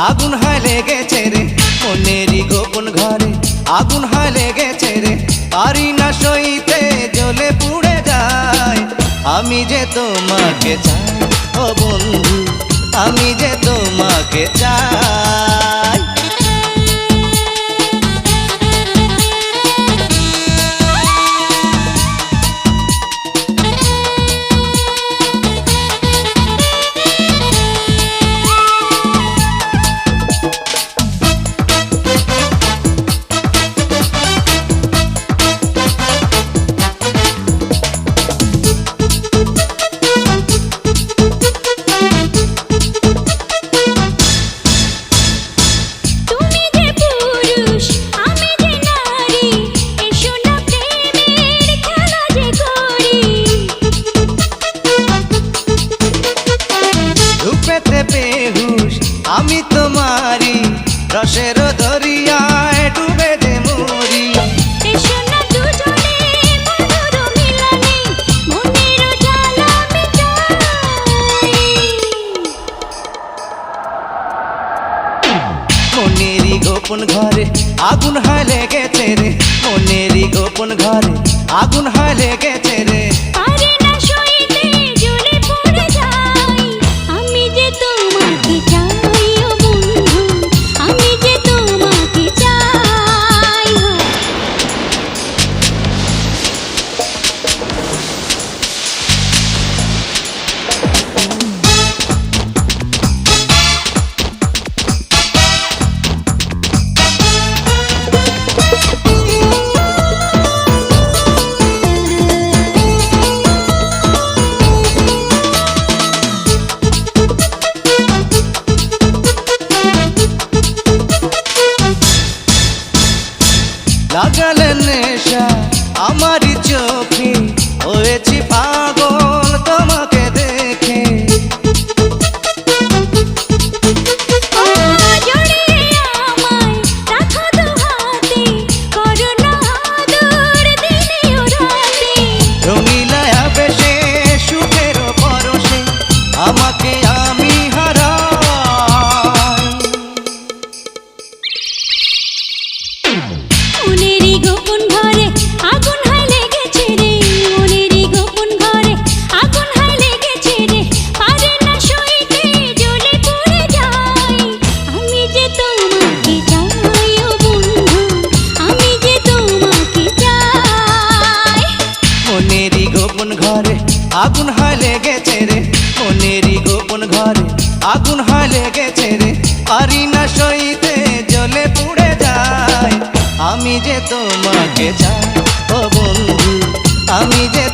আগুন হয় লেগেছে রে, মনেরই গোপন ঘরে আগুন হয় লেগেছে রে, পারি না সইতে জ্বলে পুড়ে যায়। আমি যে তোমাকে চাই ও বন্ধু, আমি যে তোমাকে চাই। আমি তোমারি রসের দরিয়ায় ডুবে যে মরি। এসো না দুজনে মধুর মিলনে মনের জ্বালা মিটাই। মনেরই গোপন ঘরে আগুন হয় লেগেছে রে, মনেরই গোপন ঘরে আগুন হয় লেগেছে রে, পারি না সইতে জ্বলে পুড়ে যাই। আমি যে তোমাকে চাই ও বন্ধু, আমি যে তোমাকে চাই। লাগালে নেশা আমারই চোখে, হয়েছি পাগল তোমাকে দেখে। জড়িয়ে আমায় রাখো দু হাতে, করো না আদর দিনে ও রাতে। রঙিলায় বেশে সুখের পরশে আমাকে আমি হারাই। মনেরই গোপন ঘরে আগুন হয় লেগেছে রে, মনেরই গোপন ঘরে আগুন হয় লেগেছে রে, পারি না সইতে জ্বলে পুড়ে যাই। আমি যে তোমাকে চাই ও বন্ধু, আমি যে তোমাকে চাই। মনেরই গোপন ঘরে আগুন হয় লেগেছে রে, মনেরই গোপন ঘরে আগুন হয় লেগেছে রে, পারি না সইতে জ্বলে পুড়ে যায়। আমি যে তোমাকে চাই ও বন্ধু, আমি যে